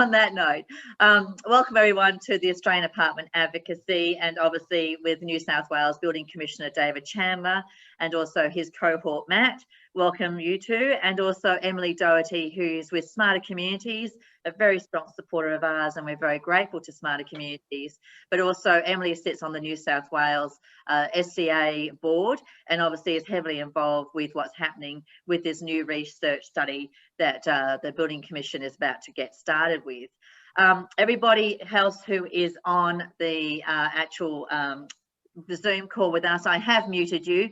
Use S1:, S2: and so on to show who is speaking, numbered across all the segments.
S1: On that note, welcome everyone to the Australian Apartment Advocacy, and obviously with New South Wales Building Commissioner David Chandler and also his cohort Matt. Welcome you two, and also Emily Doherty, who's with Smarter Communities, a very strong supporter of ours, and we're very grateful to Smarter Communities. But also Emily sits on the New South Wales SCA board, and obviously is heavily involved with what's happening with this new research study that the Building Commission is about to get started with. Everybody else who is on the actual the Zoom call with us, I have muted you.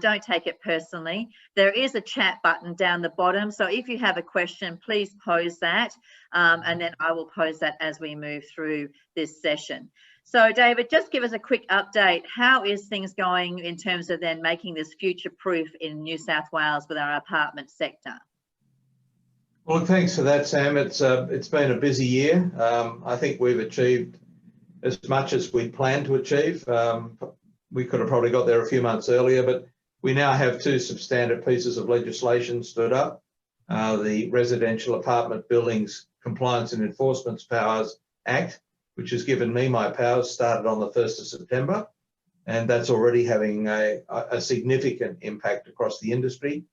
S1: Don't take it personally. There is a chat button down the bottom, so if you have a question, please pose that, and then I will pose that as we move through this session. So David, just give us a quick update. How is things going in terms of then making this future-proof in New South Wales with our apartment sector?
S2: Well, thanks for that, Sam. It's been a busy year. I think we've achieved as much as we planned to achieve. We could have probably got there a few months earlier, but we now have two substantive pieces of legislation stood up. The Residential Apartment Buildings Compliance and Enforcement Powers Act, which has given me my powers, started on the 1st of September, and that's already having a significant impact across the industry.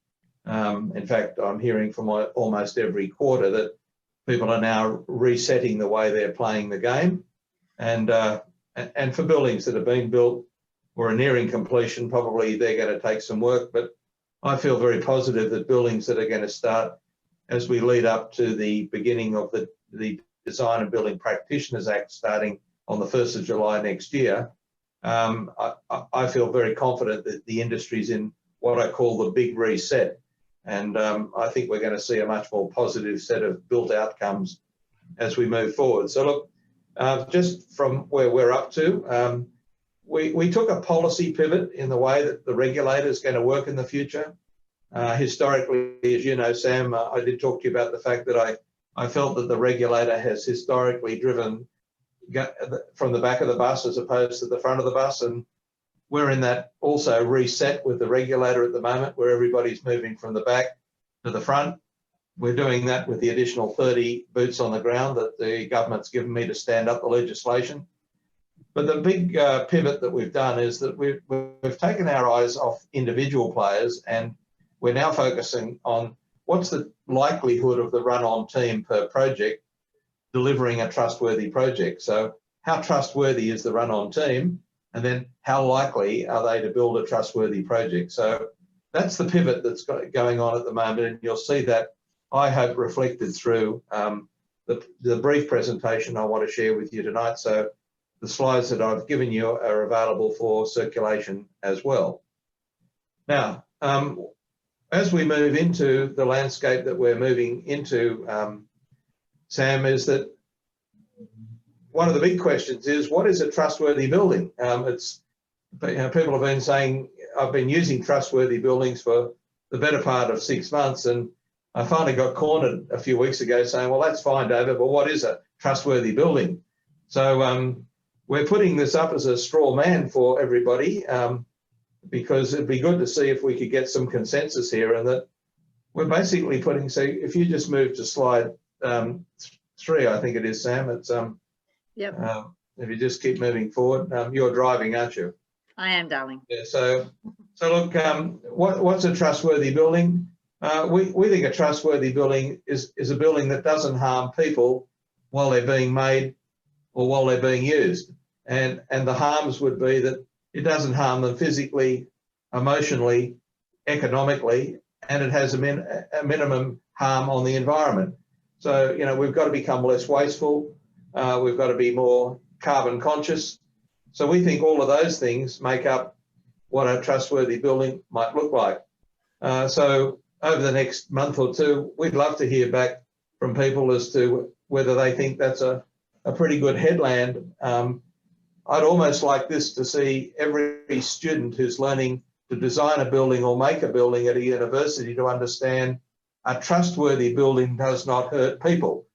S2: In fact, I'm hearing from almost every quarter that people are now resetting the way they're playing the game. And for buildings that have been built or are nearing completion, probably they're going to take some work. But I feel very positive that buildings that are going to start as we lead up to the beginning of the Design and Building Practitioners Act starting on the 1st of July next year, I feel very confident that the industry's in what I call the big reset. And I think we're going to see a much more positive set of built outcomes as we move forward. So look, just from where we're up to, we took a policy pivot in the way that the regulator is going to work in the future. Historically, as you know, Sam, I did talk to you about the fact that I felt that the regulator has historically driven from the back of the bus as opposed to the front of the bus. And we're in that also reset with the regulator at the moment, where everybody's moving from the back to the front. We're doing that with the additional 30 boots on the ground that the government's given me to stand up the legislation. But the big pivot that we've done is that we've taken our eyes off individual players, and we're now focusing on what's the likelihood of the run-on team per project delivering a trustworthy project. So how trustworthy is the run-on team? And then how likely are they to build a trustworthy project? So that's the pivot that's going on at the moment, and you'll see that, I hope, reflected through the brief presentation I want to share with you tonight. So the slides that I've given you are available for circulation as well. Now, as we move into the landscape that we're moving into, Sam, is that one of the big questions is, what is a trustworthy building? People have been saying, I've been using trustworthy buildings for the better part of 6 months, and I finally got cornered a few weeks ago saying, well, that's fine, David, but what is a trustworthy building? So we're putting this up as a straw man for everybody, because it'd be good to see if we could get some consensus here, and that we're basically putting, so if you just move to slide 3, I think it is, Sam, it's
S1: yep.
S2: If you just keep moving forward. You're driving, aren't you?
S1: I am, darling.
S2: Yeah, so look, what's a trustworthy building? We think a trustworthy building is a building that doesn't harm people while they're being made or while they're being used. And the harms would be that it doesn't harm them physically, emotionally, economically, and it has a minimum harm on the environment. So, you know, we've got to become less wasteful. We've got to be more carbon conscious. So we think all of those things make up what a trustworthy building might look like. So over the next month or two, we'd love to hear back from people as to whether they think that's a pretty good headland. I'd almost like this to see every student who's learning to design a building or make a building at a university to understand a trustworthy building does not hurt people.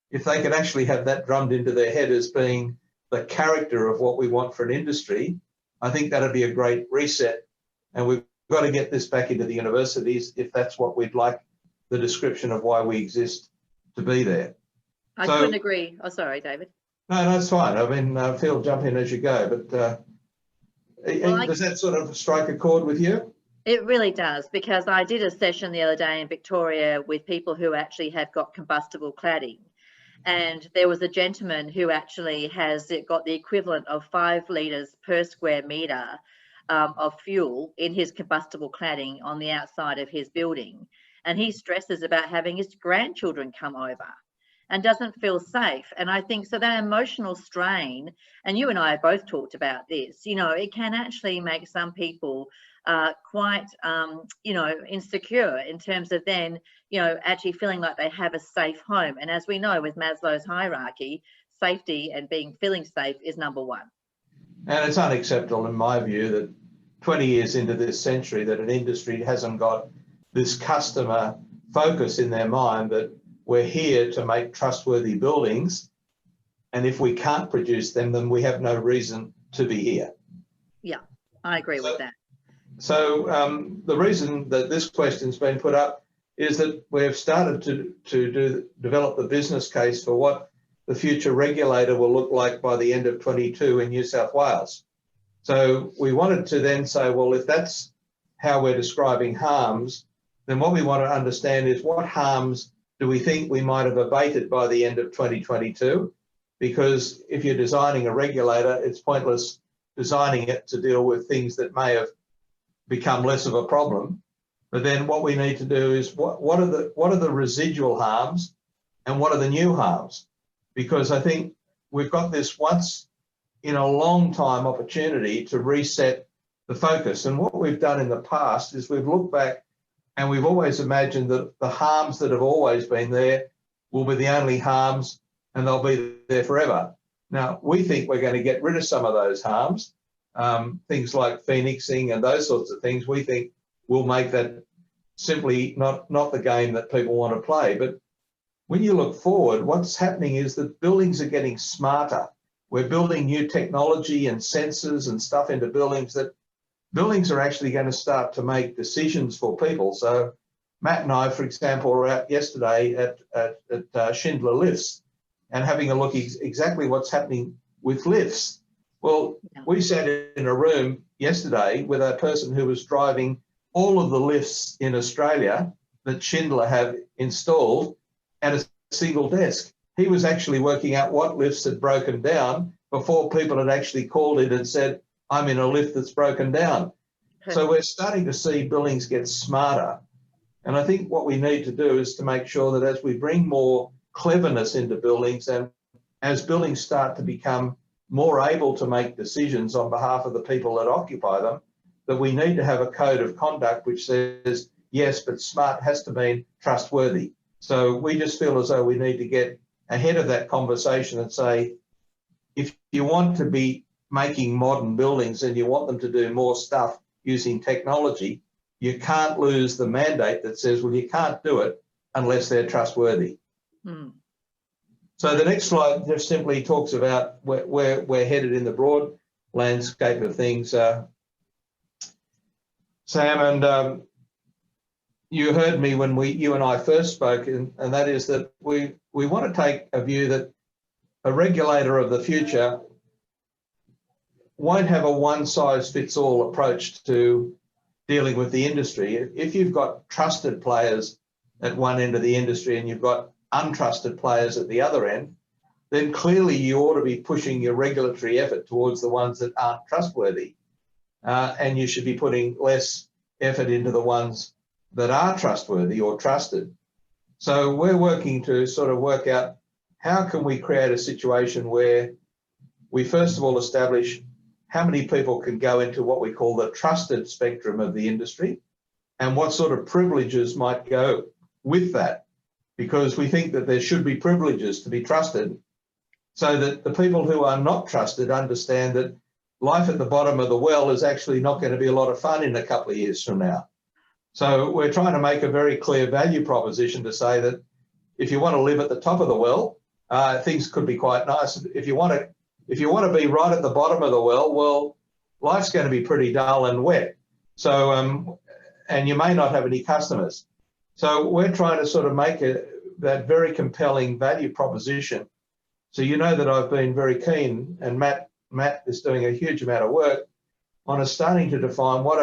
S2: If they could actually have that drummed into their head as being the character of what we want for an industry, I think that'd be a great reset. And we've got to get this back into the universities if that's what we'd like the description of why we exist to be there.
S1: I couldn't agree. Oh, sorry, David.
S2: No, that's fine. I mean, Phil, jump in as you go. But does that sort of strike a chord with you?
S1: It really does, because I did a session the other day in Victoria with people who actually have got combustible cladding. And there was a gentleman who actually has got the equivalent of 5 litres per square metre of fuel in his combustible cladding on the outside of his building. And he stresses about having his grandchildren come over and doesn't feel safe. And I think so that emotional strain, and you and I have both talked about this, you know, it can actually make some people quite, you know, insecure in terms of then, you know, actually feeling like they have a safe home. And as we know with Maslow's hierarchy, safety and feeling safe is number one.
S2: And it's unacceptable in my view that 20 years into this century that an industry hasn't got this customer focus in their mind that we're here to make trustworthy buildings, and if we can't produce them, then we have no reason to be here.
S1: Yeah, I agree with that.
S2: So the reason that this question's been put up is that we've started to develop the business case for what the future regulator will look like by the end of 22 in New South Wales. So we wanted to then say, well, if that's how we're describing harms, then what we want to understand is what harms do we think we might have abated by the end of 2022? Because if you're designing a regulator, it's pointless designing it to deal with things that may have become less of a problem. But then what we need to do is what are the residual harms and what are the new harms? Because I think we've got this once in a long time opportunity to reset the focus. And what we've done in the past is we've looked back and we've always imagined that the harms that have always been there will be the only harms and they'll be there forever. Now, we think we're going to get rid of some of those harms, things like phoenixing and those sorts of things. We think will make that simply not the game that people want to play. But when you look forward, what's happening is that buildings are getting smarter. We're building new technology and sensors and stuff into buildings that buildings are actually going to start to make decisions for people. So Matt and I, for example, were out yesterday at Schindler lifts and having a look exactly what's happening with lifts. Well, we sat in a room yesterday with a person who was driving all of the lifts in Australia that Schindler have installed at a single desk. He was actually working out what lifts had broken down before people had actually called in and said, I'm in a lift that's broken down. So we're starting to see buildings get smarter. And I think what we need to do is to make sure that as we bring more cleverness into buildings and as buildings start to become more able to make decisions on behalf of the people that occupy them, that we need to have a code of conduct which says, yes, but smart has to mean trustworthy. So we just feel as though we need to get ahead of that conversation and say, if you want to be making modern buildings and you want them to do more stuff using technology, you can't lose the mandate that says, well, you can't do it unless they're trustworthy. Mm. So the next slide just simply talks about where we're headed in the broad landscape of things. Sam, and you heard me when you and I first spoke, and that is that we want to take a view that a regulator of the future won't have a one-size-fits-all approach to dealing with the industry. If you've got trusted players at one end of the industry and you've got untrusted players at the other end, then clearly you ought to be pushing your regulatory effort towards the ones that aren't trustworthy. And you should be putting less effort into the ones that are trustworthy or trusted. So we're working to sort of work out how can we create a situation where we first of all establish how many people can go into what we call the trusted spectrum of the industry and what sort of privileges might go with that, because we think that there should be privileges to be trusted so that the people who are not trusted understand that life at the bottom of the well is actually not going to be a lot of fun in a couple of years from now. So we're trying to make a very clear value proposition to say that if you want to live at the top of the well, things could be quite nice. If you want to be right at the bottom of the well, life's going to be pretty dull and wet. So, and you may not have any customers. So we're trying to sort of make it that very compelling value proposition. So you know that I've been very keen, and Matt is doing a huge amount of work on us starting to define what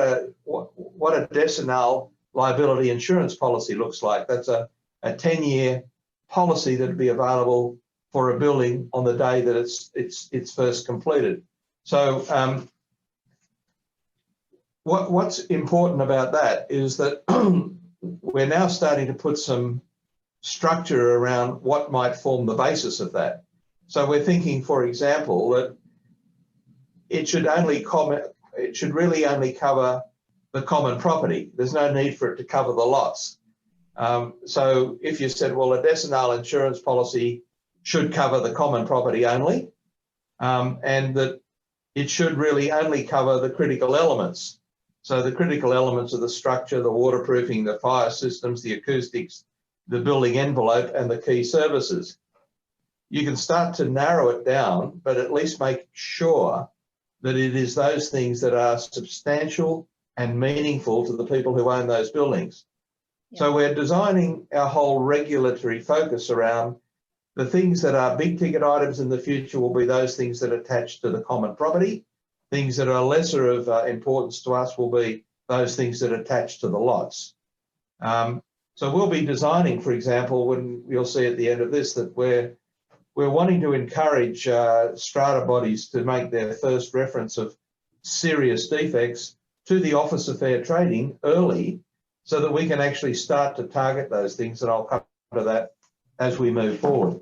S2: a decennial liability insurance policy looks like. That's a 10-year policy that would be available for a building on the day that it's first completed. So what's important about that is that we're now starting to put some structure around what might form the basis of that. So we're thinking, for example, that it should really only cover the common property. There's no need for it to cover the lots. So if you said, well, a decennial insurance policy should cover the common property only, and that it should really only cover the critical elements. So the critical elements of the structure, the waterproofing, the fire systems, the acoustics, the building envelope, and the key services. You can start to narrow it down, but at least make sure that it is those things that are substantial and meaningful to the people who own those buildings. Yeah. So we're designing our whole regulatory focus around the things that are big ticket items in the future will be those things that attach to the common property. Things that are lesser of importance to us will be those things that attach to the lots. So we'll be designing, for example, when you'll see at the end of this, that we're wanting to encourage strata bodies to make their first reference of serious defects to the Office of Fair Trading early, so that we can actually start to target those things, and I'll come to that as we move forward.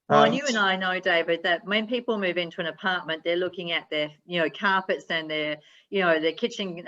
S1: Well, and you and I know, David, that when people move into an apartment, they're looking at their, carpets and their, their kitchen,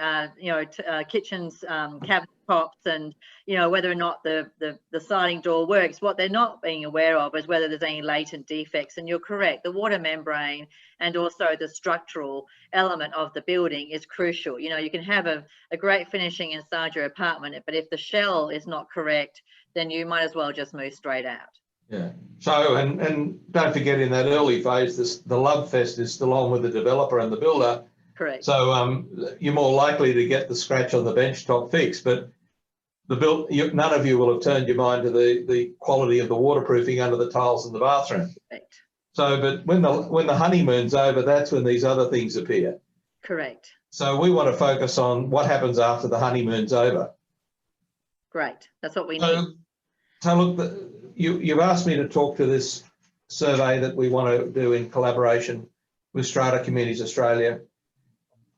S1: kitchens, cabinet tops, and whether or not the sliding door works. What they're not being aware of is whether there's any latent defects. And you're correct, the water membrane and also the structural element of the building is crucial. You can have a great finishing inside your apartment, but if the shell is not correct, then you might as well just move straight out.
S2: Yeah. So, and don't forget, in that early phase, the love fest is still on with the developer and the builder.
S1: Correct.
S2: So you're more likely to get the scratch on the bench top fixed, but none of you will have turned your mind to the quality of the waterproofing under the tiles in the bathroom.
S1: Correct.
S2: So, but when the honeymoon's over, that's when these other things appear.
S1: Correct.
S2: So we want to focus on what happens after the honeymoon's over.
S1: Great. That's what we need.
S2: So look, you've asked me to talk to this survey that we want to do in collaboration with Strata Communities Australia.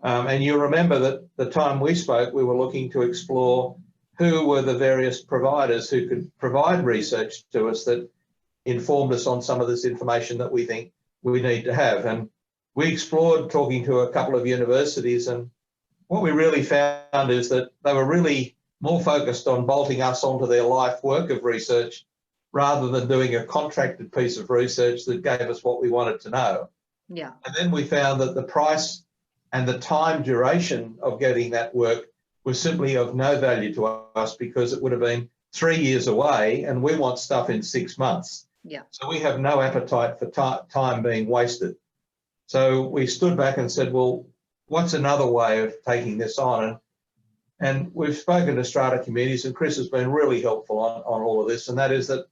S2: And you remember that the time we spoke, we were looking to explore who were the various providers who could provide research to us that informed us on some of this information that we think we need to have. And we explored talking to a couple of universities, and what we really found is that they were really more focused on bolting us onto their life work of research rather than doing a contracted piece of research that gave us what we wanted to know.
S1: Yeah.
S2: And then we found that the price and the time duration of getting that work was simply of no value to us, because it would have been 3 years away and we want stuff in 6 months.
S1: Yeah.
S2: So we have no appetite for time being wasted. So we stood back and said, well, what's another way of taking this on? And we've spoken to Strata Communities, and Chris has been really helpful on all of this, and that is that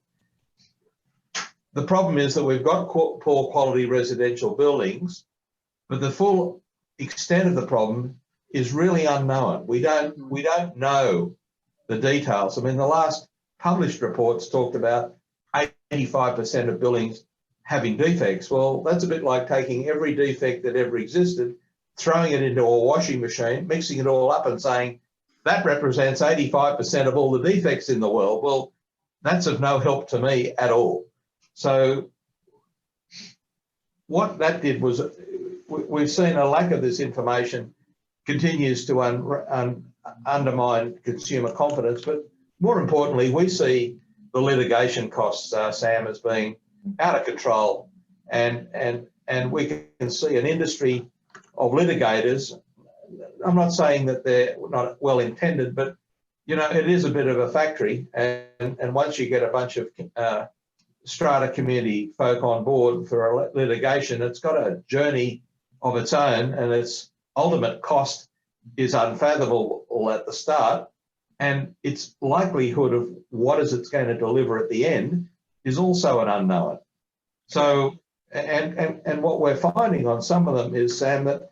S2: the problem is that we've got poor quality residential buildings, but the full extent of the problem is really unknown. We don't know the details. I mean, the last published reports talked about 85% of buildings having defects. Well, that's a bit like taking every defect that ever existed, throwing it into a washing machine, mixing it all up and saying, that represents 85% of all the defects in the world. Well, that's of no help to me at all. So what that did was, we've seen a lack of this information continues to undermine consumer confidence, but more importantly, we see the litigation costs, Sam, as being out of control, and we can see an industry of litigators. I'm not saying that they're not well intended, but it is a bit of a factory, and once you get a bunch of strata community folk on board for a litigation, it's got a journey of its own, and its ultimate cost is unfathomable at the start. and its likelihood of what is it's going to deliver at the end is also an unknown. So, and what we're finding on some of them is, Sam, that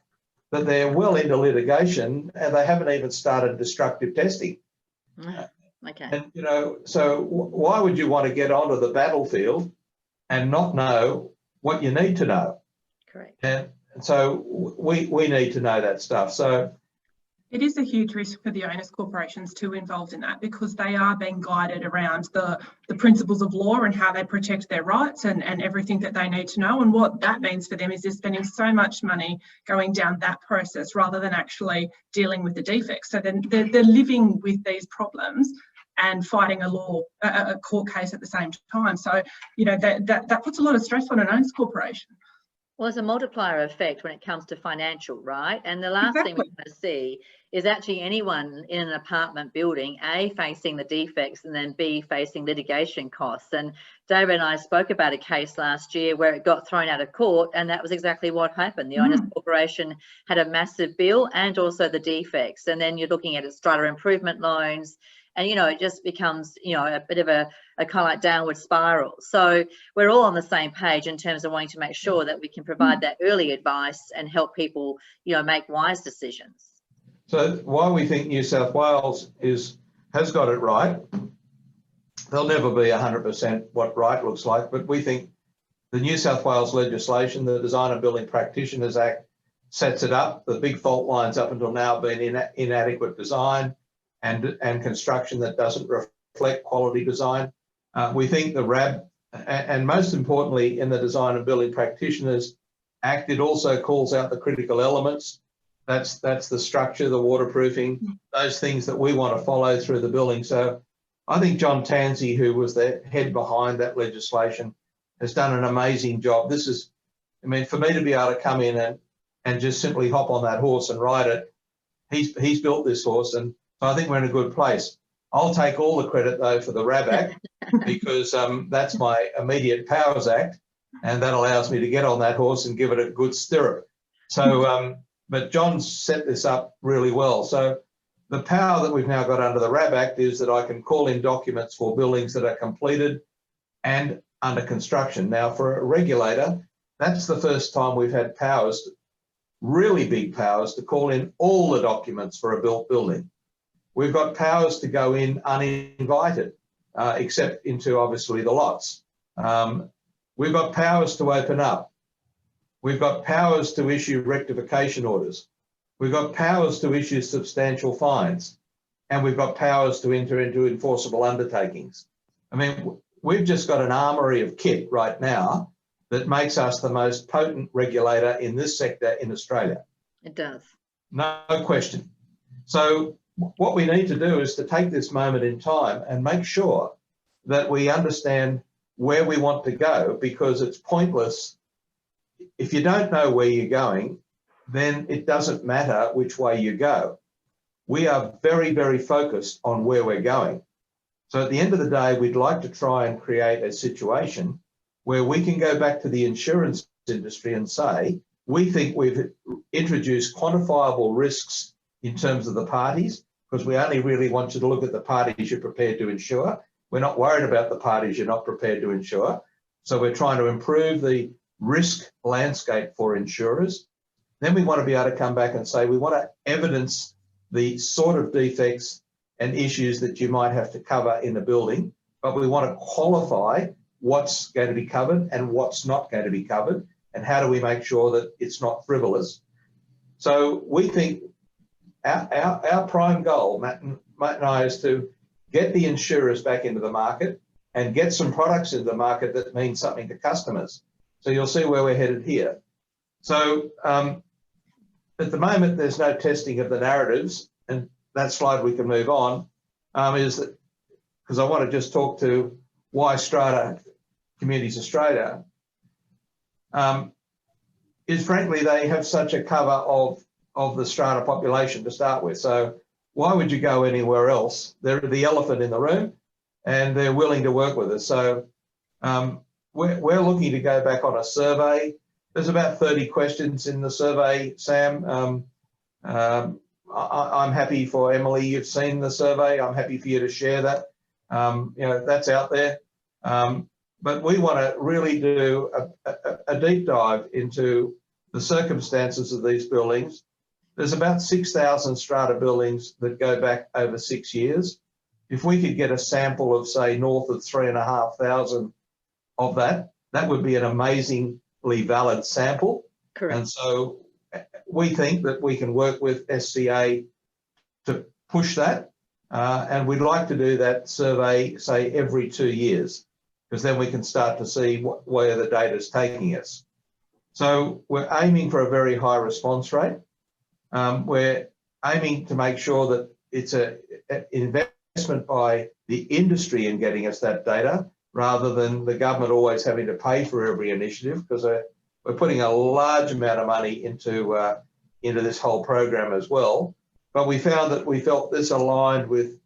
S2: they're well into litigation and they haven't even started destructive testing.
S1: Okay.
S2: And, you know, so why would you want to get onto the battlefield and not know what you need to know?
S1: Correct.
S2: And so we need to know that stuff. So
S3: it is a huge risk for the owners corporations too involved in that, because they are being guided around the principles of law and how they protect their rights and everything that they need to know. And what that means for them is they're spending so much money going down that process rather than actually dealing with the defects. So then they're living with these problems and fighting a court case at the same time. So, you know, that puts a lot of stress on an owners corporation.
S1: Well, there's a multiplier effect when it comes to financial, right? And the last thing we want to see is actually anyone in an apartment building, A, facing the defects, and then B, facing litigation costs. And David and I spoke about a case last year where it got thrown out of court, and that was exactly what happened. The owners corporation had a massive bill and also the defects. And then you're looking at its strata improvement loans, and, you know, it just becomes, you know, a bit of a kind of like downward spiral. So we're all on the same page in terms of wanting to make sure that we can provide that early advice and help people, you know, make wise decisions.
S2: So while we think New South Wales has got it right, there'll never be 100% what right looks like, but we think the New South Wales legislation, the Design and Building Practitioners Act, sets it up. The big fault lines up until now have been inadequate design and construction that doesn't reflect quality design. We think the RAB, and most importantly in the Design and Building Practitioners Act, it also calls out the critical elements. That's the structure, the waterproofing, those things that we want to follow through the building. So I think John Tansey, who was the head behind that legislation, has done an amazing job. This is, I mean, for me to be able to come in and just simply hop on that horse and ride it, he's built this horse, and so I think we're in a good place. I'll take all the credit though for the RAB Act because that's my immediate powers act, and that allows me to get on that horse and give it a good stirrup. So, but John's set this up really well. So the power that we've now got under the RAB Act is that I can call in documents for buildings that are completed and under construction. Now, for a regulator, that's the first time we've had powers, really big powers, to call in all the documents for a built building. We've got powers to go in uninvited, except into obviously the lots. We've got powers to open up. We've got powers to issue rectification orders. We've got powers to issue substantial fines. And we've got powers to enter into enforceable undertakings. I mean, we've just got an armory of kit right now that makes us the most potent regulator in this sector in Australia.
S1: It does.
S2: No question. So what we need to do is to take this moment in time and make sure that we understand where we want to go, because it's pointless. If you don't know where you're going, then it doesn't matter which way you go. We are very, very focused on where we're going. So at the end of the day, we'd like to try and create a situation where we can go back to the insurance industry and say, we think we've introduced quantifiable risks in terms of the parties, because we only really want you to look at the parties you're prepared to insure. We're not worried about the parties you're not prepared to insure. So we're trying to improve the risk landscape for insurers. Then we want to be able to come back and say, we want to evidence the sort of defects and issues that you might have to cover in a building, but we want to qualify what's going to be covered and what's not going to be covered, and how do we make sure that it's not frivolous. So we think our prime goal, Matt and I, is to get the insurers back into the market and get some products into the market that mean something to customers. So you'll see where we're headed here. So at the moment, there's no testing of the narratives, and that slide we can move on, is that, because I want to just talk to why Strata Communities Australia, is frankly, they have such a cover of the strata population to start with. So why would you go anywhere else? They're the elephant in the room, and they're willing to work with us. So we're looking to go back on a survey. There's about 30 questions in the survey, Sam. I'm happy for Emily, you've seen the survey, I'm happy for you to share that. You know, that's out there. But we want to really do a deep dive into the circumstances of these buildings. There's about 6,000 strata buildings that go back over 6 years. If we could get a sample of, say, north of 3,500 of that, that would be an amazingly valid sample.
S1: Correct.
S2: And so we think that we can work with SCA to push that. And we'd like to do that survey, say, every 2 years, because then we can start to see where the data is taking us. So we're aiming for a very high response rate. We're aiming to make sure that it's an investment by the industry in getting us that data, rather than the government always having to pay for every initiative, because we're putting a large amount of money into this whole program as well. But we found that we felt this aligned with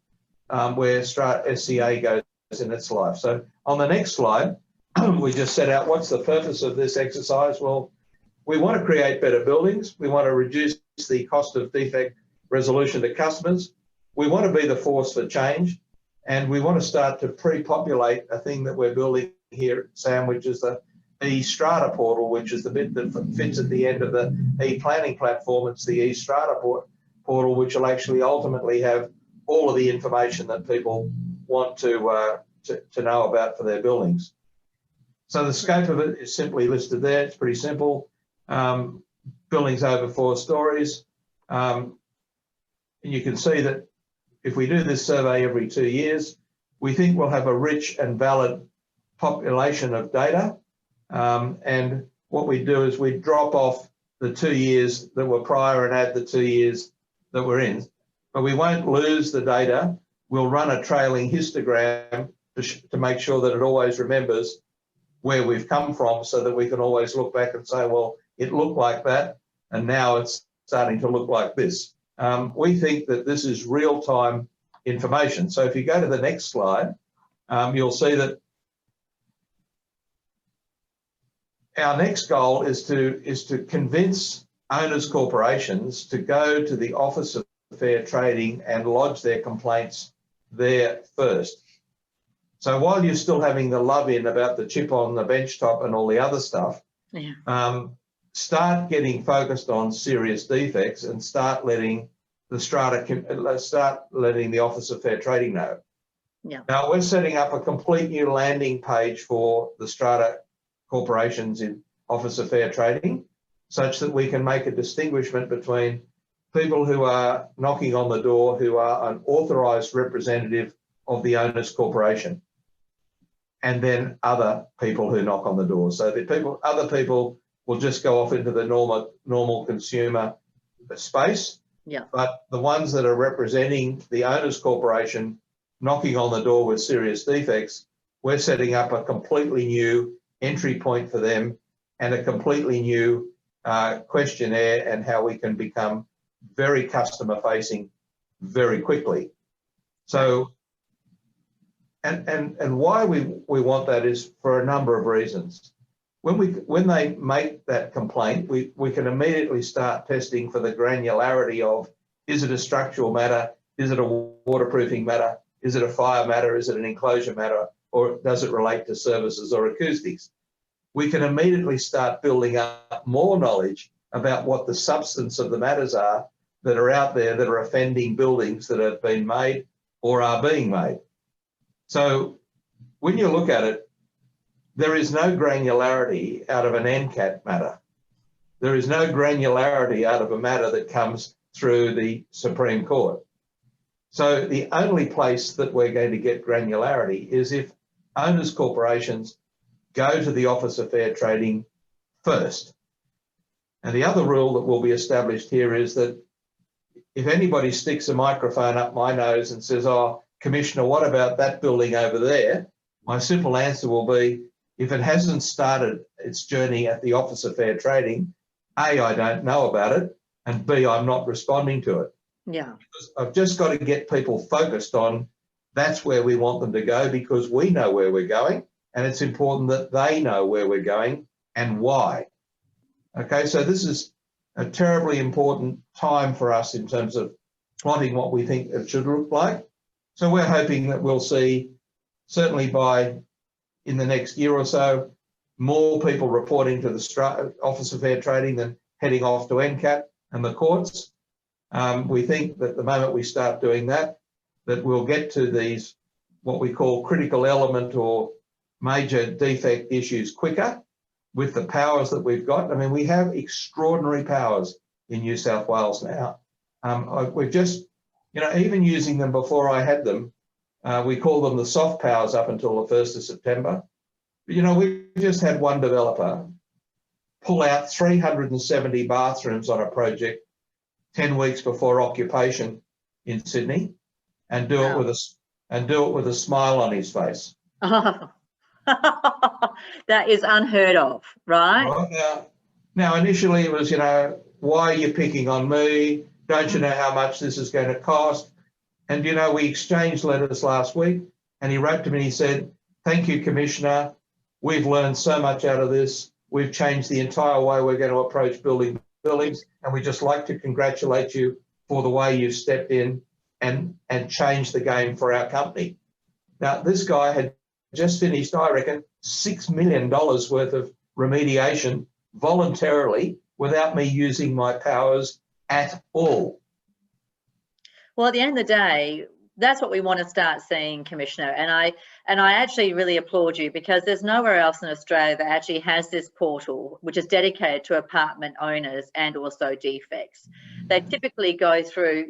S2: where SCA goes in its life. So on the next slide, we just set out what's the purpose of this exercise. Well, we want to create better buildings. We want to reduce the cost of defect resolution to customers. We want to be the force for change. And we want to start to pre-populate a thing that we're building here at SAM, which is the e-Strata portal, which is the bit that fits at the end of the e-planning platform. It's the e-Strata portal, which will actually ultimately have all of the information that people want to know about for their buildings. So the scope of it is simply listed there. It's pretty simple. Buildings over 4 stories. And you can see that if we do this survey every 2 years, we think we'll have a rich and valid population of data. And what we do is we drop off the 2 years that were prior and add the 2 years that we're in. But we won't lose the data. We'll run a trailing histogram to make sure that it always remembers where we've come from, so that we can always look back and say, well, it looked like that, and now it's starting to look like this. We think that this is real-time information. So if you go to the next slide, you'll see that our next goal is to convince owners' corporations to go to the Office of Fair Trading and lodge their complaints there first. So while you're still having the love-in about the chip on the bench top and all the other stuff, start getting focused on serious defects and start letting the Office of Fair Trading know.
S1: Yeah.
S2: Now we're setting up a complete new landing page for the Strata corporations in Office of Fair Trading, such that we can make a distinguishment between people who are knocking on the door, who are an authorised representative of the owner's corporation, and then other people who knock on the door. So the other people will just go off into the normal consumer space.
S1: Yeah.
S2: But the ones that are representing the owner's corporation knocking on the door with serious defects, we're setting up a completely new entry point for them and a completely new questionnaire, and how we can become very customer facing very quickly. So, and why we want that is for a number of reasons. When they make that complaint, we can immediately start testing for the granularity of, is it a structural matter? Is it a waterproofing matter? Is it a fire matter? Is it an enclosure matter? Or does it relate to services or acoustics? We can immediately start building up more knowledge about what the substance of the matters are that are out there that are offending buildings that have been made or are being made. So when you look at it, there is no granularity out of an NCAT matter. There is no granularity out of a matter that comes through the Supreme Court. So the only place that we're going to get granularity is if owners' corporations go to the Office of Fair Trading first. And the other rule that will be established here is that if anybody sticks a microphone up my nose and says, oh, Commissioner, what about that building over there? My simple answer will be, if it hasn't started its journey at the Office of Fair Trading, A, I don't know about it, and B, I'm not responding to it.
S1: Yeah.
S2: Because I've just got to get people focused on that's where we want them to go, because we know where we're going, and it's important that they know where we're going and why. Okay, so this is a terribly important time for us in terms of plotting what we think it should look like. So we're hoping that we'll see, certainly in the next year or so, more people reporting to the Office of Fair Trading than heading off to NCAT and the courts. We think that the moment we start doing that, that we'll get to these, what we call critical element or major defect issues quicker with the powers that we've got. I mean, we have extraordinary powers in New South Wales now. We've just, even using them before I had them, we call them the soft powers up until the 1st of September. But, we just had one developer pull out 370 bathrooms on a project 10 weeks before occupation in Sydney and do it with a smile on his face.
S1: Oh. That is unheard of, right?
S2: Right. Now, initially it was, why are you picking on me? Don't you know how much this is going to cost? And, we exchanged letters last week and he wrote to me, he said, thank you, Commissioner. We've learned so much out of this. We've changed the entire way we're going to approach building buildings. And we'd just like to congratulate you for the way you've stepped in and changed the game for our company. Now, this guy had just finished, I reckon, $6 million worth of remediation voluntarily without me using my powers at all.
S1: Well, at the end of the day, that's what we want to start seeing, Commissioner. And I actually really applaud you because there's nowhere else in Australia that actually has this portal, which is dedicated to apartment owners and also defects. They typically go through,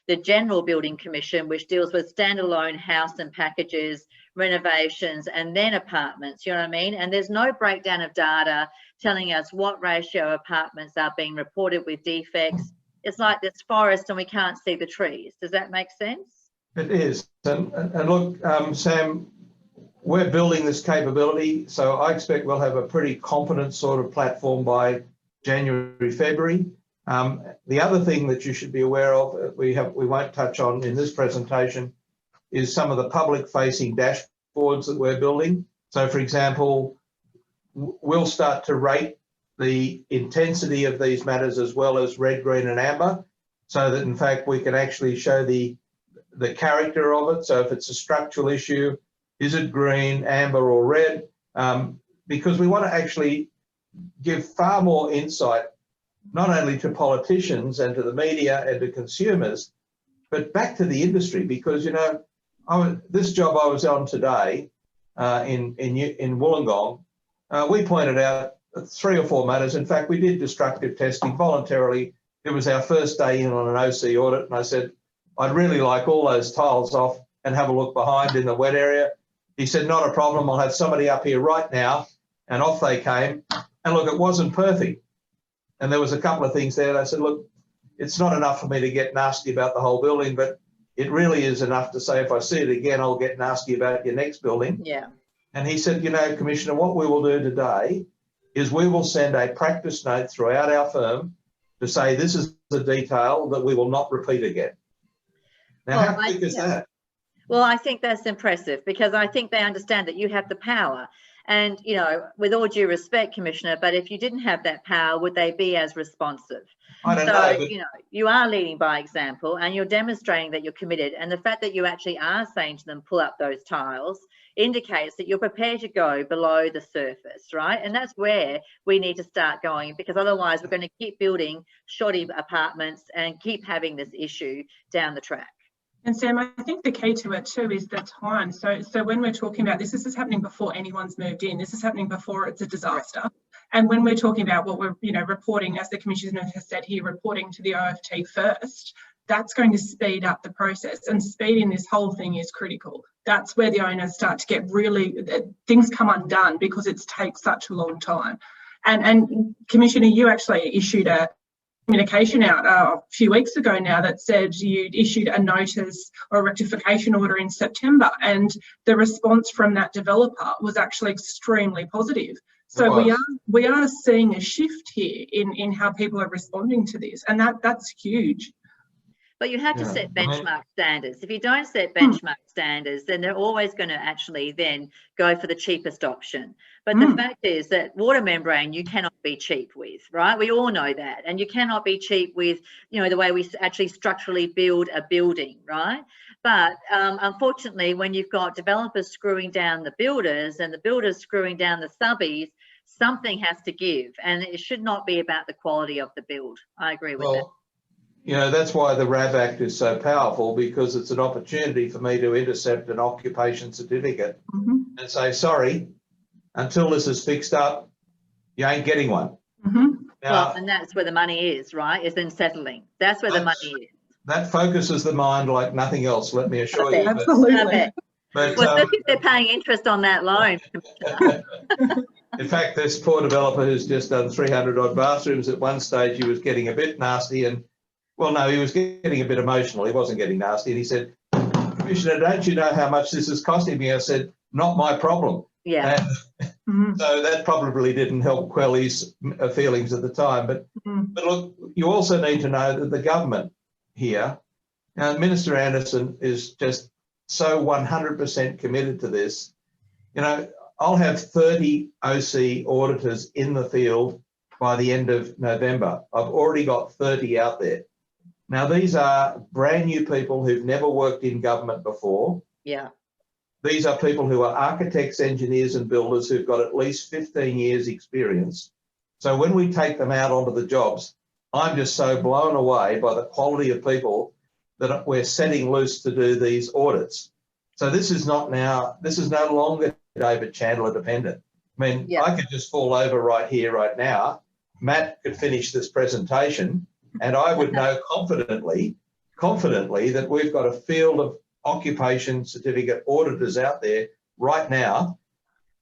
S1: the General Building Commission, which deals with standalone house and packages, renovations, and then apartments, you know what I mean? And there's no breakdown of data telling us what ratio of apartments are being reported with defects. It's like this forest and we can't see the trees. Does that make sense?
S2: It is. And look, Sam, we're building this capability, so I expect we'll have a pretty competent sort of platform by January, February. The other thing that you should be aware of, we won't touch on in this presentation, is some of the public-facing dashboards that we're building. So, for example, we'll start to rate the intensity of these matters as well as red, green, and amber, so that in fact we can actually show the character of it. So if it's a structural issue, is it green, amber, or red? Because we want to actually give far more insight, not only to politicians and to the media and to consumers, but back to the industry. Because this job I was on today in Wollongong, we pointed out 3 or 4 matters. In fact, we did destructive testing voluntarily. It was our first day in on an OC audit, and I said, I'd really like all those tiles off and have a look behind in the wet area. He said, not a problem, I'll have somebody up here right now. And off they came. And look, it wasn't perfect. And there was a couple of things there. And I said, look, it's not enough for me to get nasty about the whole building, but it really is enough to say if I see it again, I'll get nasty about your next building.
S1: Yeah.
S2: And he said, Commissioner, what we will do today is we will send a practice note throughout our firm to say this is the detail that we will not repeat again. Now, how big is that?
S1: Well, I think that's impressive because I think they understand that you have the power. And, with all due respect, Commissioner, but if you didn't have that power, would they be as responsive?
S2: I don't know. But
S1: You are leading by example and you're demonstrating that you're committed. And the fact that you actually are saying to them, pull up those tiles, indicates that you're prepared to go below the surface, right? And that's where we need to start going, because otherwise we're going to keep building shoddy apartments and keep having this issue down the track.
S3: And Sam, I think the key to it too is the time. So when we're talking about this is happening before anyone's moved in. This is happening before it's a disaster. And when we're talking about what we're, reporting, as the Commissioner has said here, reporting to the OFT first, that's going to speed up the process. And speed in this whole thing is critical. That's where the owners start to get things come undone because it takes such a long time. And Commissioner, you actually issued a communication out a few weeks ago now that said you'd issued a notice or a rectification order in September, and the response from that developer was actually extremely positive. So we are seeing a shift here in how people are responding to this, and that's huge.
S1: But you have to
S2: Yeah,
S1: set
S2: I mean-
S1: benchmark standards. If you don't set benchmark standards, then they're always going to actually then go for the cheapest option. But the fact is that water membrane you cannot be cheap with, right? We all know that. And you cannot be cheap with, you know, the way we actually structurally build a building, right? But unfortunately, when you've got developers screwing down the builders and the builders screwing down the subbies, something has to give. And it should not be about the quality of the build. I agree with that.
S2: You know, that's why the RAB Act is so powerful, because it's an opportunity for me to intercept an occupation certificate and say, sorry, until this is fixed up, you ain't getting one. Now,
S1: Well, and that's where the money is, right? Is in settling. That's where the money is.
S2: That focuses the mind like nothing else, let me assure you.
S3: Absolutely.
S2: But,
S1: well, especially if they're paying interest on that loan.
S2: in fact, this poor developer who's just done 300 odd bathrooms, at one stage he was getting a bit nasty and, well, no, he was getting a bit emotional. He wasn't getting nasty. And he said, Commissioner, don't you know how much this is costing me? I said, not my problem.
S1: Yeah.
S2: And so that probably didn't help quell his feelings at the time. But look, you also need to know that the government here, Minister Anderson is just so 100% committed to this. You know, I'll have 30 OC auditors in the field by the end of November. I've already got 30 out there. Now, these are brand new people who've never worked in government before.
S1: Yeah.
S2: These are people who are architects, engineers and builders who've got at least 15 years experience. So when we take them out onto the jobs, I'm just so blown away by the quality of people that we're setting loose to do these audits. So this is no longer David Chandler dependent. I mean, I could just fall over right here, right now. Matt could finish this presentation and I would know confidently that we've got a field of occupation certificate auditors out there right now.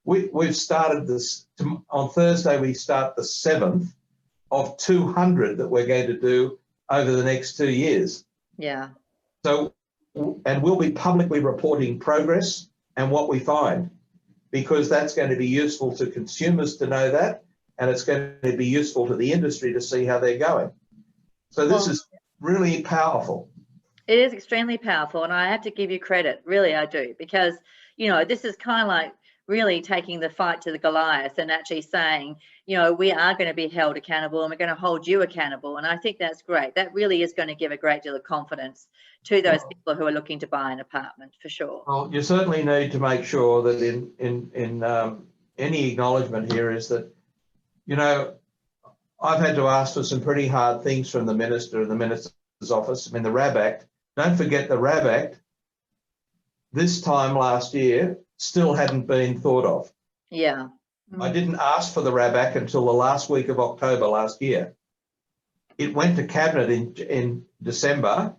S2: We've started this, on Thursday we start the 7th of 200 that we're going to do over the next 2 years.
S1: Yeah.
S2: So, and we'll be publicly reporting progress and what we find, because that's going to be useful to consumers to know that, and it's going to be useful to the industry to see how they're going. So this is really powerful.
S1: It is extremely powerful, and I have to give you credit, really I do, because, you know, this is kind of like really taking the fight to the Goliath and actually saying, you know, we are going to be held accountable and we're going to hold you accountable. And I think that's great. That really is going to give a great deal of confidence to those people who are looking to buy an apartment, for sure.
S2: Well, you certainly need to make sure that in any acknowledgement here is that, you know, I've had to ask for some pretty hard things from the Minister and the Minister's office. I mean, the RAB Act, don't forget the RAB Act, this time last year, still hadn't been thought of.
S1: Yeah.
S2: I didn't ask for the RAB Act until the last week of October last year. It went to Cabinet in December.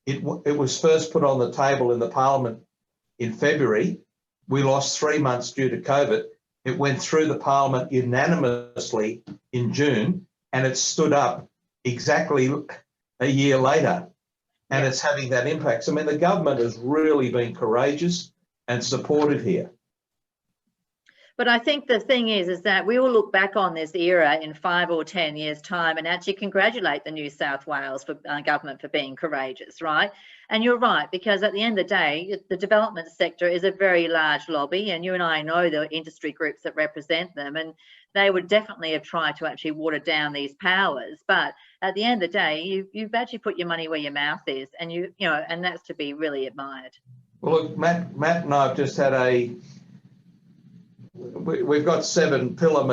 S2: It was first put on the table in the Parliament in February. We lost 3 months due to COVID. It went through the Parliament unanimously in June, and it stood up exactly a year later, and it's having that impact. So, I mean, the government has really been courageous and supportive here.
S1: But I think the thing is that we will look back on this era in 5 or 10 years' time and actually congratulate the New South Wales government for being courageous, right? And you're right, because at the end of the day, the development sector is a very large lobby, and you and I know the industry groups that represent them, and they would definitely have tried to actually water down these powers. But at the end of the day, you've actually put your money where your mouth is, and you know, and that's to be really admired.
S2: Well, look, Matt and I have just had we've got 7 pillar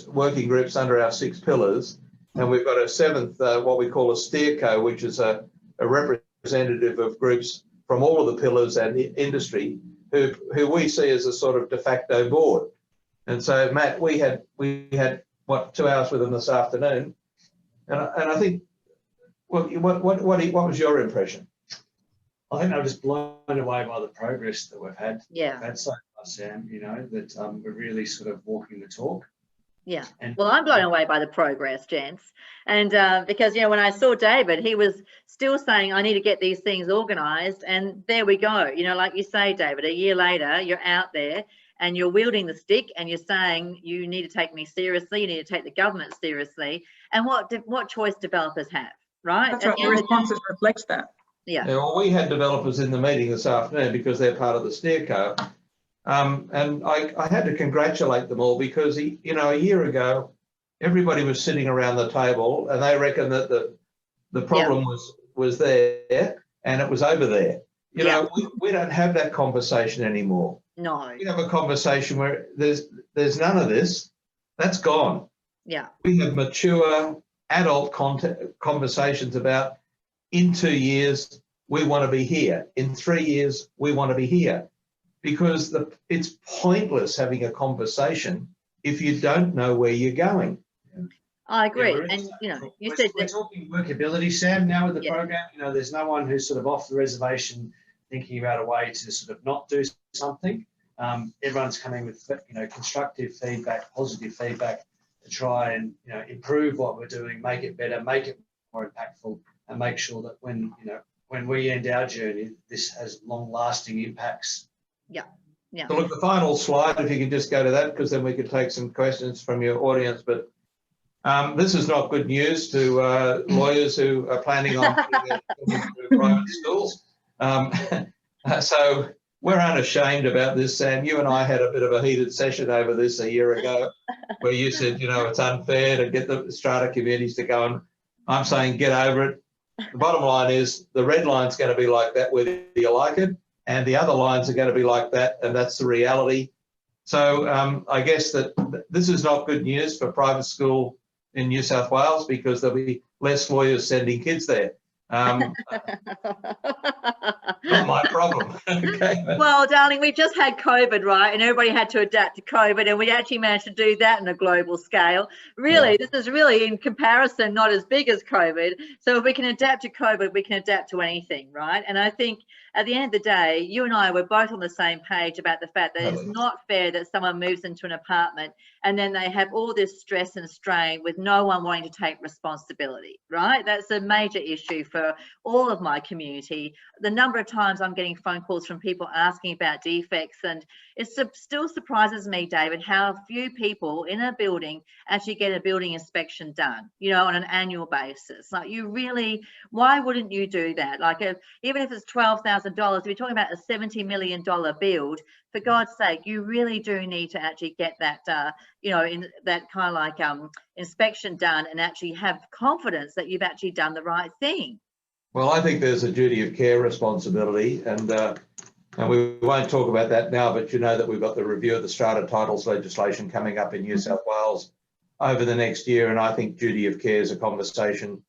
S2: working groups under our 6 pillars, and we've got a 7th, what we call a steerco, which is a representative of groups from all of the pillars and the industry who we see as a sort of de facto board. And so, Matt, we had what, 2 hours with them this afternoon, and I think, what was your impression?
S4: I think I'm just blown away by the progress that we've had.
S1: Yeah.
S4: We've had so far, Sam, you know, that we're really sort of walking the talk.
S1: Yeah.
S4: And
S1: well, I'm blown away by the progress, gents. And because, you know, when I saw David, he was still saying, I need to get these things organised. And there we go. You know, like you say, David, a year later, you're out there and you're wielding the stick and you're saying, you need to take me seriously. You need to take the government seriously. And what choice developers have? right?
S3: That's right. The responses reflect that.
S1: Yeah.
S2: Yeah, well, we had developers in the meeting this afternoon because they're part of the steer co. And I had to congratulate them all because, a year ago, everybody was sitting around the table and they reckon that the problem was there and it was over there. You know, we don't have that conversation anymore.
S1: No.
S2: We have a conversation where there's none of this. That's gone.
S1: Yeah.
S2: We have mature adult conversations about in 2 years, we want to be here. In 3 years, we want to be here. Because it's pointless having a conversation if you don't know where you're going.
S1: I agree.
S4: Yeah,
S1: and, you
S4: we're,
S1: said
S4: we're
S1: that.
S4: talking workability, Sam, now with the program. There's no one who's sort of off the reservation thinking about a way to sort of not do something. Everyone's coming with, constructive feedback, positive feedback to try and, improve what we're doing, make it better, make it more impactful, and make sure that when we end our journey, this has long-lasting impacts.
S1: Yeah. Yeah.
S2: So look, the final slide, if you can just go to that, because then we could take some questions from your audience. But this is not good news to lawyers who are planning on putting their children through private schools. So we're unashamed about this, Sam. You and I had a bit of a heated session over this a year ago where you said, it's unfair to get the strata communities to go, and I'm saying get over it. The bottom line is the red line's going to be like that whether you like it, and the other lines are going to be like that, and that's the reality. So I guess that this is not good news for private school in New South Wales because there'll be less lawyers sending kids there. Not my problem. Okay.
S1: Well, darling, we just had COVID, right? And everybody had to adapt to COVID, and we actually managed to do that on a global scale. Really, this is really, in comparison, not as big as COVID. So if we can adapt to COVID, we can adapt to anything, right? And I think at the end of the day, you and I were both on the same page about the fact that it's not fair that someone moves into an apartment and then they have all this stress and strain with no one wanting to take responsibility, right? That's a major issue for all of my community. The number of times I'm getting phone calls from people asking about defects, and it still surprises me, David, how few people in a building actually get a building inspection done, on an annual basis. Like, you really, why wouldn't you do that? Like, even if it's $12,000, we're talking about a $70 million build. For God's sake, you really do need to actually get that, in that kind of like inspection done and actually have confidence that you've actually done the right thing.
S2: Well, I think there's a duty of care responsibility, and we won't talk about that now, but you know that we've got the review of the strata titles legislation coming up in New South Wales over the next year, and I think duty of care is a conversation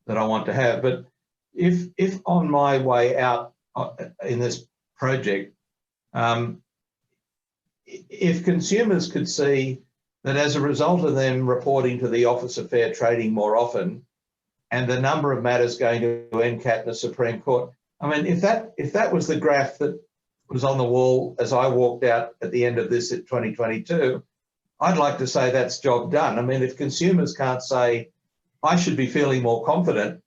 S2: that I want to have. But if on my way out in this project, if consumers could see that as a result of them reporting to the Office of Fair Trading more often, and the number of matters going to NCAT and the Supreme Court, I mean, if that was the graph that was on the wall as I walked out at the end of this at 2022, I'd like to say that's job done. I mean, if consumers can't say, I should be feeling more confident,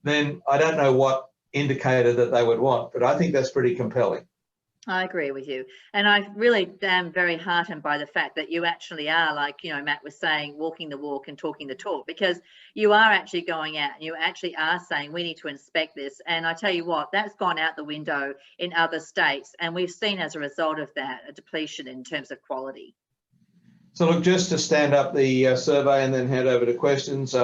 S2: then I don't know what indicator that they would want, but I think that's pretty compelling.
S1: I agree with you. And I really am very heartened by the fact that you actually are, like, Matt was saying, walking the walk and talking the talk, because you are actually going out and you actually are saying we need to inspect this. And I tell you what, that's gone out the window in other states. And we've seen as a result of that a depletion in terms of quality.
S2: So look, just to stand up the survey and then hand over to questions,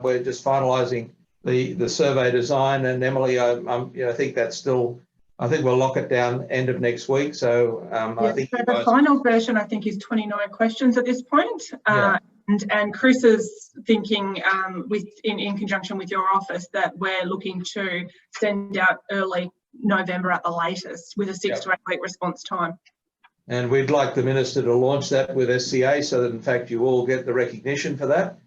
S2: we're just finalising the survey design. And Emily, I think that's still, I think we'll lock it down end of next week. So I think
S3: so the final version, I think, is 29 questions at this point. And Chris is thinking in conjunction with your office that we're looking to send out early November at the latest with a 6 to 8 week response time.
S2: And we'd like the Minister to launch that with SCA so that, in fact, you all get the recognition for that.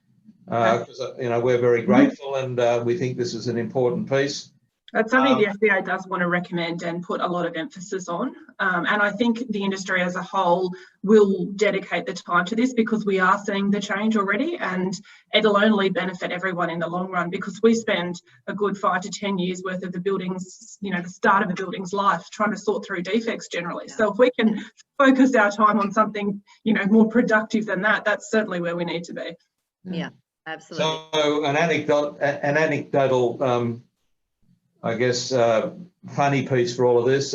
S2: Because, we're very grateful and we think this is an important piece.
S3: That's something the SCA does want to recommend and put a lot of emphasis on. And I think the industry as a whole will dedicate the time to this because we are seeing the change already, and it'll only benefit everyone in the long run because we spend a good 5 to 10 years worth of the building's, the start of the building's life trying to sort through defects generally. So if we can focus our time on something, more productive than that, that's certainly where we need to be.
S1: Yeah. Absolutely.
S2: So an anecdotal, I guess, funny piece for all of this.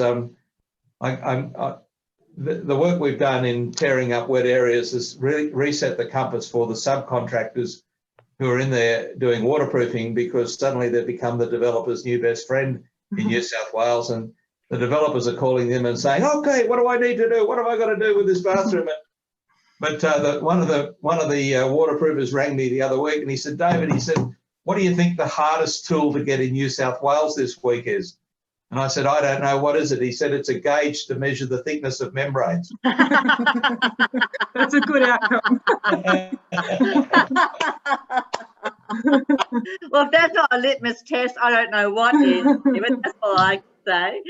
S2: The work we've done in tearing up wet areas has really reset the compass for the subcontractors who are in there doing waterproofing, because suddenly they've become the developer's new best friend in New South Wales, and the developers are calling them and saying, "Okay, what do I need to do? What have I got to do with this bathroom?" But one of the waterproofers rang me the other week, and he said, "David," he said, "what do you think the hardest tool to get in New South Wales this week is?" And I said, "I don't know. What is it?" He said, "It's a gauge to measure the thickness of membranes."
S3: That's a good outcome.
S1: Well, if that's not a litmus test, I don't know what is. But that's all I can say.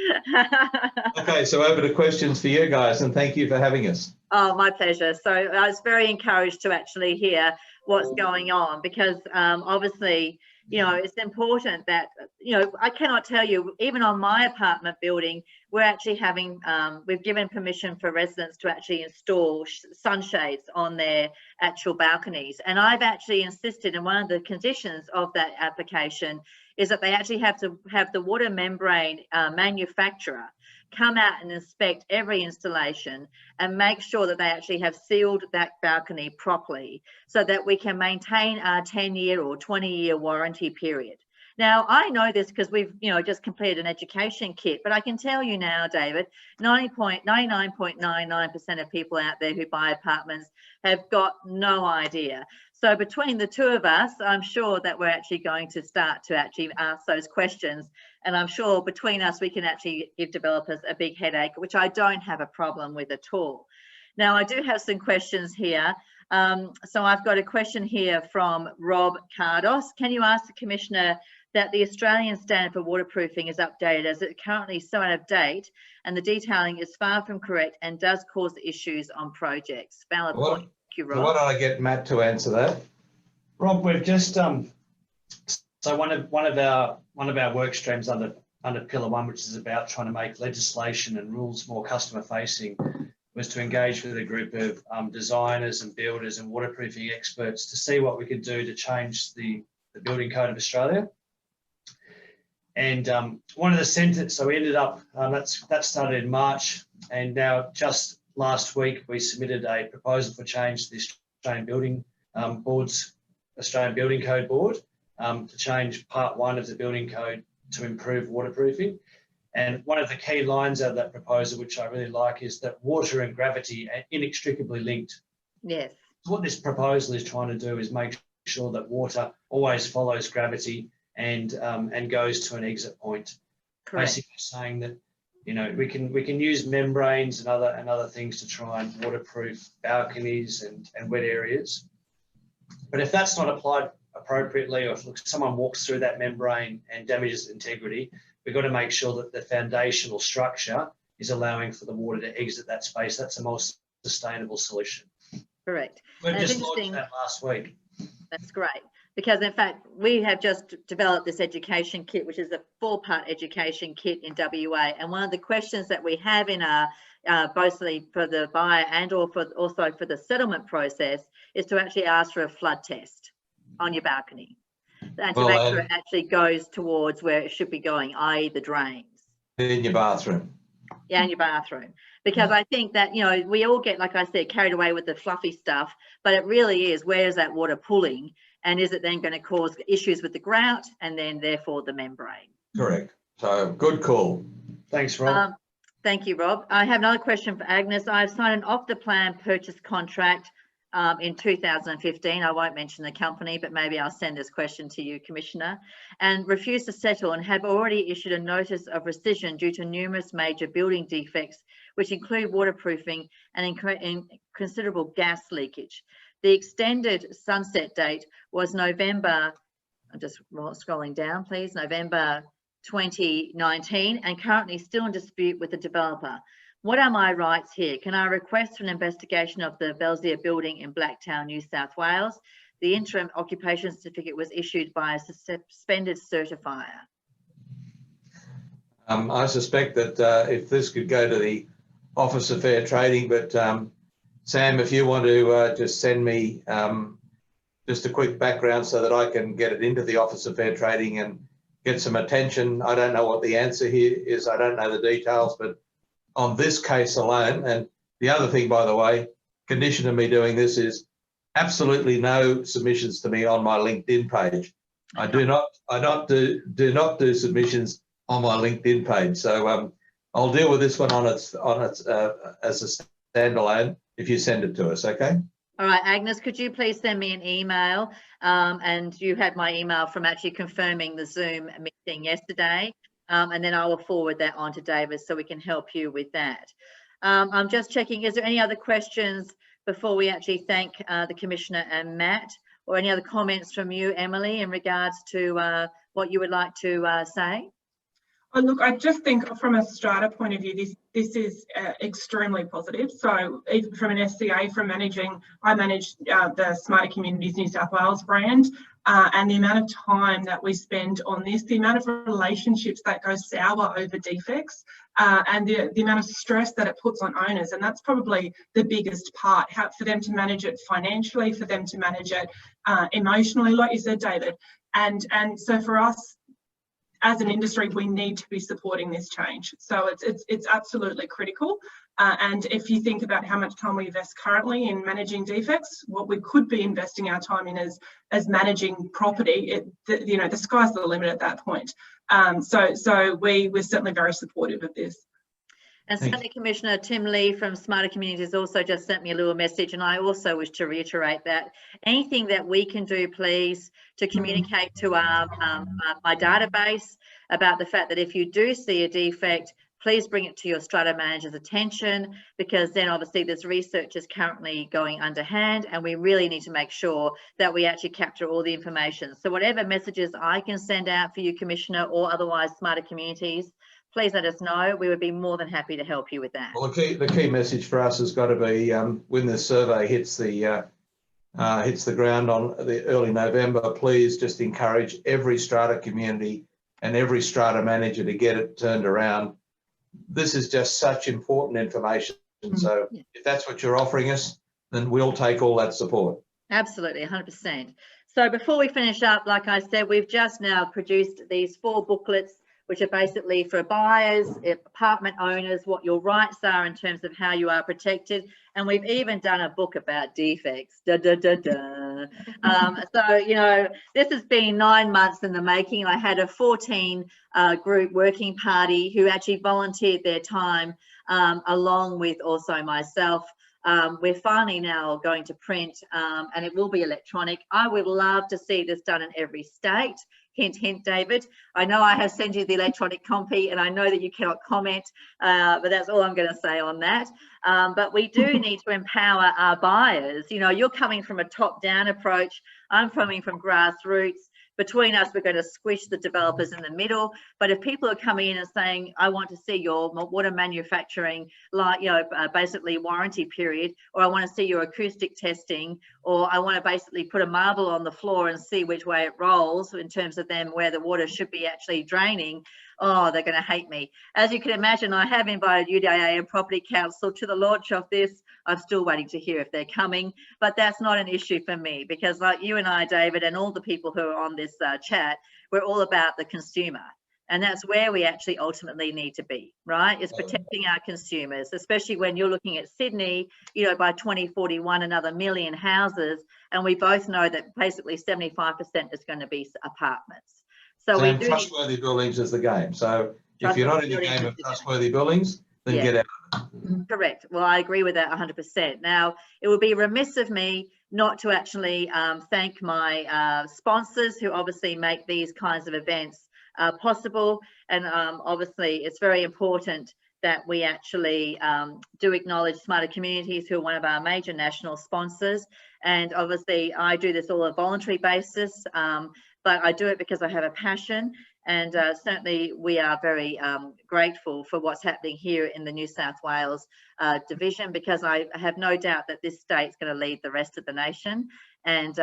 S2: Okay, so over to questions for you guys, and thank you for having us.
S1: Oh, my pleasure. So I was very encouraged to actually hear what's going on, because obviously, you know, it's important that, you know, I cannot tell you, even on my apartment building, we're actually having, we've given permission for residents to actually install sunshades on their actual balconies. And I've actually insisted, and one of the conditions of that application is that they actually have to have the water membrane manufacturer come out and inspect every installation and make sure that they actually have sealed that balcony properly, so that we can maintain our 10-year or 20-year warranty period. Now, I know this because we've, you know, just completed an education kit, but I can tell you now, David, 99.99% of people out there who buy apartments have got no idea. So between the two of us, I'm sure that we're actually going to start to actually ask those questions. And I'm sure between us, we can actually give developers a big headache, which I don't have a problem with at all. Now, I do have some questions here. So I've got a question here from Rob Cardos. Can you ask the Commissioner that the Australian standard for waterproofing is updated, as it's currently so out of date and the detailing is far from correct and does cause issues on projects? Valid point. Thank you, Rob.
S2: So why don't I get Matt to answer that?
S4: Rob, we've just so one of our work streams under Pillar 1, which is about trying to make legislation and rules more customer facing, was to engage with a group of designers and builders and waterproofing experts to see what we could do to change the Building Code of Australia. And one of the sentences, so we ended up, that started in March, and now just last week we submitted a proposal for change to the Australian Building Australian Building Code Board to change Part 1 of the Building Code to improve waterproofing. And one of the key lines out of that proposal, which I really like, is that water and gravity are inextricably linked.
S1: Yes.
S4: So what this proposal is trying to do is make sure that water always follows gravity and goes to an exit point.
S1: Correct.
S4: Basically saying that, you know, we can use membranes and other things to try and waterproof balconies and wet areas. But if that's not applied appropriately, or if someone walks through that membrane and damages integrity, we've got to make sure that the foundational structure is allowing for the water to exit that space. That's a more sustainable solution.
S1: Correct.
S4: We've just launched that last week.
S1: That's great, because in fact, we have just developed this education kit, which is a 4-part education kit in WA. And one of the questions that we have in our, both for the buyer and also for the settlement process, is to actually ask for a flood test on your balcony, and to make sure it actually goes towards where it should be going, i.e. the drains.
S2: In your bathroom.
S1: Yeah, in your bathroom. Because I think that, you know, we all get, like I said, carried away with the fluffy stuff, but it really is, where is that water pulling? And is it then going to cause issues with the grout and then therefore the membrane?
S2: Correct. So good call.
S4: Thanks, Rob.
S1: Thank you, Rob. I have another question for Agnes. I've signed an off-the-plan purchase contract in 2015. I won't mention the company, but maybe I'll send this question to you, Commissioner, and refused to settle, and have already issued a notice of rescission due to numerous major building defects, which include waterproofing and considerable gas leakage. The extended sunset date was November, I'm just scrolling down, please, November 2019, and currently still in dispute with the developer. What are my rights here? Can I request an investigation of the Belsier building in Blacktown, New South Wales? The interim occupation certificate was issued by a suspended certifier.
S2: I suspect that if this could go to the Office of Fair Trading, but Sam, if you want to just send me just a quick background so that I can get it into the Office of Fair Trading and get some attention. I don't know what the answer here is. I don't know the details, but on this case alone, and the other thing, by the way, condition of me doing this is absolutely no submissions to me on my LinkedIn page. I do not do submissions on my LinkedIn page. So I'll deal with this one on its as a standalone if you send it to us, okay?
S1: All right, Agnes, could you please send me an email? And you had my email from actually confirming the Zoom meeting yesterday. And then I will forward that on to David so we can help you with that. I'm just checking, is there any other questions before we actually thank the Commissioner and Matt, or any other comments from you, Emily, in regards to what you would like to say?
S3: Oh, look, I just think from a Strata point of view, this is extremely positive. So even from an SCA, I manage the Smarter Communities New South Wales brand, and the amount of time that we spend on this, the amount of relationships that go sour over defects, and the amount of stress that it puts on owners. And that's probably the biggest part, for them to manage it financially, for them to manage it emotionally, like you said, David. And so for us, as an industry, we need to be supporting this change. So it's absolutely critical. And if you think about how much time we invest currently in managing defects, what we could be investing our time in as managing property, the sky's the limit at that point. So we're certainly very supportive of this.
S1: And certainly Commissioner Tim Lee from Smarter Communities also just sent me a little message, and I also wish to reiterate that anything that we can do, please, to communicate to my database about the fact that if you do see a defect, please bring it to your strata manager's attention, because then obviously this research is currently going underhand, and we really need to make sure that we actually capture all the information. So whatever messages I can send out for you, Commissioner, or otherwise Smarter Communities, please let us know. We would be more than happy to help you with that.
S2: Well, the key message for us has got to be when this survey hits the ground on the early November, please just encourage every strata community and every strata manager to get it turned around. This is just such important information. So if that's what you're offering us, then we'll take all that support.
S1: Absolutely, 100%. So before we finish up, like I said, we've just now produced these 4 booklets, which are basically for buyers, apartment owners, what your rights are in terms of how you are protected. And we've even done a book about defects. So, you know, this has been 9 months in the making. I had a 14 group working party who actually volunteered their time along with also myself. We're finally now going to print and it will be electronic. I would love to see this done in every state. Hint, hint, David. I know I have sent you the electronic copy and I know that you cannot comment, but that's all I'm going to say on that. But we do need to empower our buyers. You know, you're coming from a top-down approach. I'm coming from grassroots. Between us, we're going to squish the developers in the middle. But if people are coming in and saying, I want to see your water manufacturing, like, you know, basically warranty period, or I want to see your acoustic testing, or I want to basically put a marble on the floor and see which way it rolls in terms of them where the water should be actually draining, oh, they're going to hate me. As you can imagine, I have invited UDA and Property Council to the launch of this. I'm still waiting to hear if they're coming, but that's not an issue for me because like you and I, David, and all the people who are on this chat, we're all about the consumer. And that's where we actually ultimately need to be, right? Is protecting our consumers, especially when you're looking at Sydney, you know, by 2041, another 1 million houses. And we both know that basically 75% is going to be apartments. So we do
S2: trustworthy buildings is the game. So if you're not in the game of trustworthy buildings, then get out.
S1: Correct. Well, I agree with that 100%. Now, it would be remiss of me not to actually thank my sponsors who obviously make these kinds of events possible. And obviously, it's very important that we actually do acknowledge Smarter Communities, who are one of our major national sponsors. And obviously, I do this all on a voluntary basis. But I do it because I have a passion, and certainly we are very grateful for what's happening here in the New South Wales division, because I have no doubt that this state's going to lead the rest of the nation, and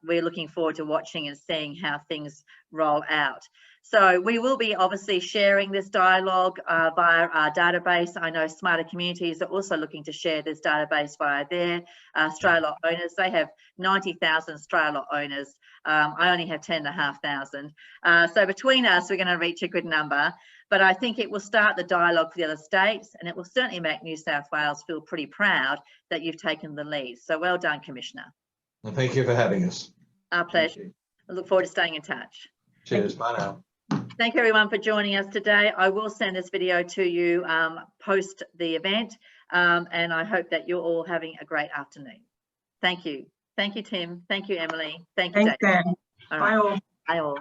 S1: we're looking forward to watching and seeing how things roll out. So we will be obviously sharing this dialogue via our database. I know Smarter Communities are also looking to share this database via their Strata lot owners. They have 90,000 Strata lot owners. I only have 10,500. So between us, we're going to reach a good number. But I think it will start the dialogue for the other states, and it will certainly make New South Wales feel pretty proud that you've taken the lead. So well done, Commissioner.
S2: Well, thank you for having us.
S1: Our pleasure. I look forward to staying in touch.
S2: Cheers. Bye now.
S1: Thank you everyone for joining us today. I will send this video to you post the event, and I hope that you're all having a great afternoon. Thank you. Thank you, Tim. Thank you, Emily. Thank you,
S3: Thanks,
S1: Dave.
S3: Dan.
S1: All
S3: Bye
S1: right.
S3: all.
S1: Bye all.